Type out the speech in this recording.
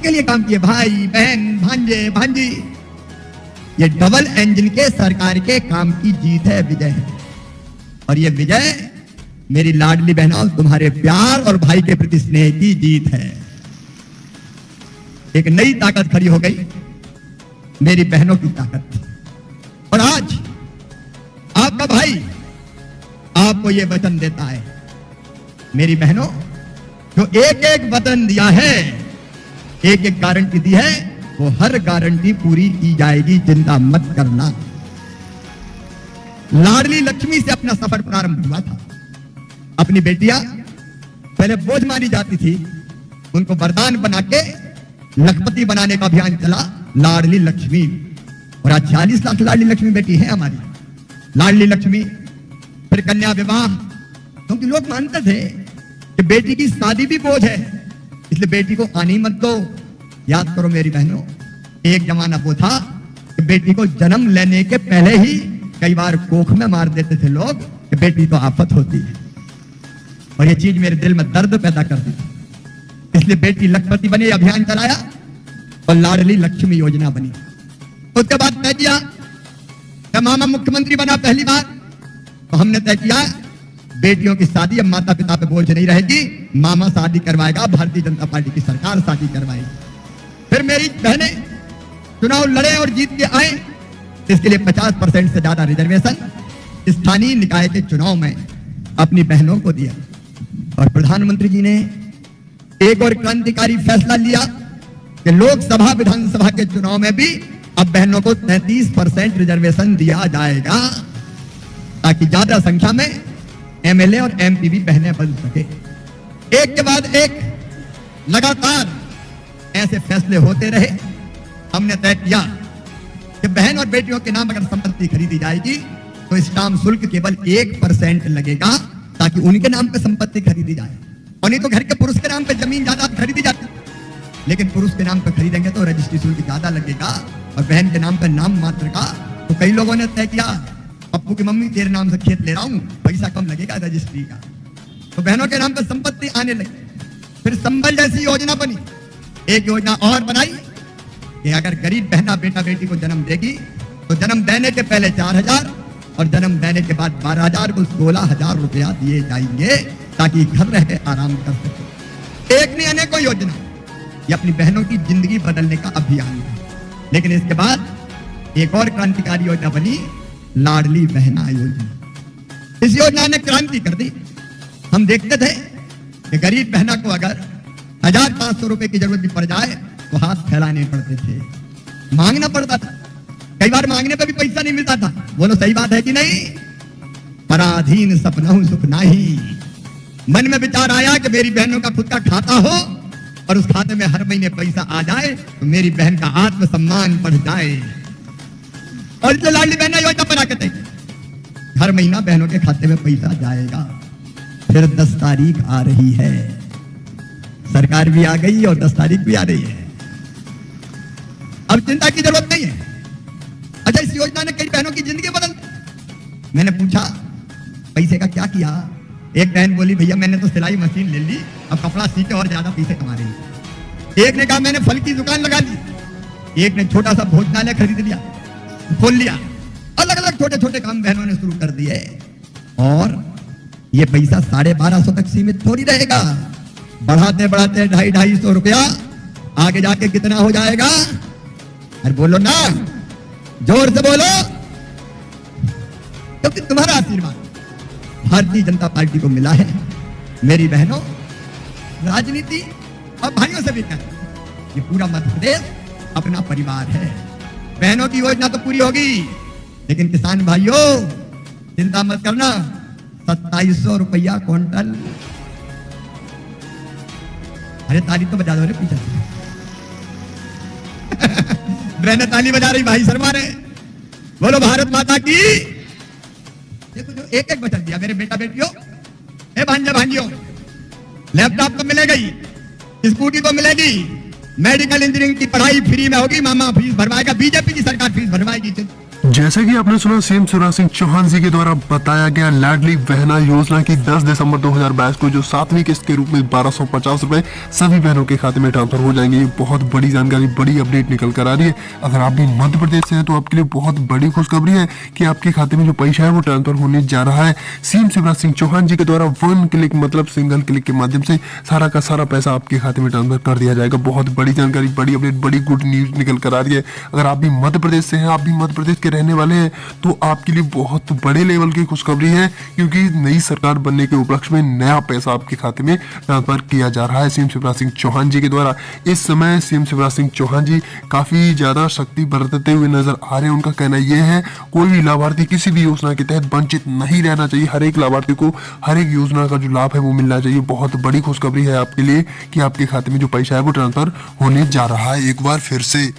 सबके लिए काम किए, भाई बहन भांजे भांजी। ये डबल इंजन के सरकार के काम की जीत है, विजय है। और ये विजय मेरी लाडली बहनों तुम्हारे प्यार और भाई के प्रति स्नेह की जीत है। एक नई ताकत खड़ी हो गई, मेरी बहनों की ताकत। और आज आपका भाई आपको यह वचन देता है, मेरी बहनों, जो एक एक वचन दिया है, एक एक गारंटी दी है, वो हर गारंटी पूरी की जाएगी, चिंता मत करना। लाडली लक्ष्मी से अपना सफर प्रारंभ हुआ था। अपनी बेटियां पहले बोझ मानी जाती थी, उनको वरदान बना के लखपति बनाने का अभियान चला, लाडली लक्ष्मी। और आज 40 लाख लाडली लक्ष्मी बेटी है हमारी। लाडली लक्ष्मी, फिर कन्या विवाह, क्योंकि लोग मानते थे कि बेटी की शादी भी बोझ है, इसलिए बेटी को आनी मत दो। याद करो मेरी बहनों, एक जमाना वो था कि बेटी को जन्म लेने के पहले ही कई बार कोख में मार देते थे लोग कि बेटी तो आफत होती है। और ये चीज मेरे दिल में दर्द पैदा कर दी, इसलिए बेटी लखपति बने अभियान चलाया और लाडली लक्ष्मी योजना बनी। उसके बाद तय किया, जब मामा मुख्यमंत्री बना पहली बार, तो हमने तय किया बेटियों की शादी अब माता पिता पे बोझ नहीं रहेगी, मामा शादी करवाएगा, भारतीय जनता पार्टी की सरकार शादी करवाएगी। फिर मेरी बहनें चुनाव लड़े और जीत के आए, इसके लिए 50% से ज्यादा रिजर्वेशन स्थानीय निकाय के चुनाव में अपनी बहनों को दिया। और प्रधानमंत्री जी ने एक और क्रांतिकारी फैसला लिया कि लोकसभा विधानसभा के चुनाव में भी अब बहनों को 33% रिजर्वेशन दिया जाएगा, ताकि ज्यादा संख्या में एमएलए और एमपी भी बहनें बन सके। एक के बाद एक लगातार ऐसे फैसले होते रहे। हमने तय किया कि बहन और बेटियों के नाम अगर संपत्ति खरीदी जाएगी तो स्टाम्प शुल्क केवल 1% लगेगा, ताकि उनके नाम पे संपत्ति खरीदी जाए। और नहीं तो घर के पुरुष के नाम पे जमीन जायदाद खरीदी जाती, लेकिन पुरुष के नाम पे खरीदेंगे तो रजिस्ट्री शुल्क ज्यादा लगेगा, और बहन के नाम पे नाम मात्र का। तो कई लोगों ने तय किया, पप्पू की मम्मी तेरे नाम से खेत ले रहा हूं, पैसा कम लगेगा रजिस्ट्री का। तो बहनों के नाम पे संपत्ति आने लगी। फिर संबल जैसी योजना बनी। एक योजना और बनाई कि अगर गरीब बहना बेटा बेटी को जन्म देगी तो जन्म देने के पहले 4,000 और जन्म देने के बाद 12,000 को 16,000 रुपया दिए जाएंगे, ताकि घर रह के आराम कर सके। एक नहीं अनेकों योजना, ये अपनी बहनों की जिंदगी बदलने का अभियान है। लेकिन इसके बाद एक और क्रांतिकारी योजना बनी, लाडली बहना योजना। इस योजना ने क्रांति कर दी। हम देखते थे कि गरीब बहना को अगर 1,500 रुपए की जरूरत भी पड़ जाए तो हाथ फैलाने पड़ते थे, मांगना पड़ता था। कई बार मांगने पे भी पैसा नहीं मिलता था। बोलो सही बात है कि नहीं? पराधीन सपना सुख नाही। मन में विचार आया कि मेरी बहनों का खुद का खाता हो और उस खाते में हर महीने पैसा आ जाए तो मेरी बहन का आत्मसम्मान बढ़ जाए। और इसलिए लाडली बहना योजना बना के हर महीना बहनों के खाते में पैसा जाएगा। फिर 10 तारीख आ रही है, सरकार भी आ गई और 10 तारीख भी आ रही है। अब चिंता की जरूरत नहीं है। अच्छा, इस योजना ने कई बहनों की जिंदगी बदल दी। मैंने पूछा पैसे का क्या किया? एक बहन बोली, भैया मैंने तो सिलाई मशीन ले ली, अब कपड़ा सीखे और ज्यादा पैसे कमा रही है। एक ने कहा मैंने फल की दुकान लगा ली। एक ने छोटा सा भोजनालय खरीद लिया, खोल लिया। अलग अलग छोटे छोटे काम बहनों ने शुरू कर दिए। और ये पैसा 1250 तक सीमित थोड़ी रहेगा, बढ़ाते बढ़ाते 250 रुपया आगे जाके कितना हो जाएगा? अरे बोलो ना, जोर से बोलो, क्योंकि तुम्हारा आशीर्वाद भारतीय जनता पार्टी को मिला है। मेरी बहनों, राजनीति और भाइयों से भी कहें, ये पूरा मध्य प्रदेश अपना परिवार है। बहनों की योजना तो पूरी होगी, लेकिन किसान भाइयों चिंता मत करना, 2700 रुपया क्विंटल। अरे ताली तो बजा दो रे पीछे। बहनें ताली बजा रही, भाई शर्मा रहे। बोलो भारत माता की। देखो जो एक एक बचत दिया मेरे बेटा बेटियों, ए भांजा भांजियों, लैपटॉप तो मिलेगा ही, स्कूटी तो मिलेगी, मेडिकल इंजीनियरिंग की पढ़ाई फ्री में होगी, मामा फीस भरवाएगा, बीजेपी की सरकार फीस भरवाएगी। जैसा कि आपने सुना, सीएम शिवराज सिंह चौहान जी के द्वारा बताया गया लाडली बहना योजना की 10 दिसंबर 2022 को जो 7वीं किस्त के रूप में 1250 रुपए सभी बहनों के खाते में ट्रांसफर हो जाएंगे। ये बहुत बड़ी जानकारी, बड़ी अपडेट निकल कर आ रही है। अगर आप भी मध्य प्रदेश से हैं तो आपके लिए बहुत बड़ी खुशखबरी है कि आपके खाते में जो पैसा है वो ट्रांसफर होने जा रहा है। सीएम शिवराज सिंह चौहान जी के द्वारा 1 क्लिक मतलब सिंगल क्लिक के माध्यम से सारा का सारा पैसा आपके खाते में ट्रांसफर कर दिया जाएगा। बहुत बड़ी जानकारी, बड़ी अपडेट, बड़ी गुड न्यूज निकल कर आ रही है। अगर आप भी मध्य प्रदेश से हैं, आप भी मध्य प्रदेश के रहने वाले हैं, तो आपके लिए बहुत बड़े लेवल की खुशखबरी है, क्योंकि नई सरकार बनने के उपलक्ष्य में नया पैसा आपके खाते में ट्रांसफर किया जा रहा है सीएम शिवराज सिंह चौहान जी के द्वारा। इस समय सीएम शिवराज सिंह चौहान जी काफी ज्यादा शक्ति बरतते हुए नजर आ रहे हैं। उनका कहना यह है, कोई भी लाभार्थी किसी भी योजना के तहत वंचित नहीं रहना चाहिए। हर एक लाभार्थी को हर एक योजना का जो लाभ है वो मिलना चाहिए। बहुत बड़ी खुशखबरी है आपके लिए कि आपके खाते में जो पैसा है वो ट्रांसफर होने जा रहा है। एक बार फिर से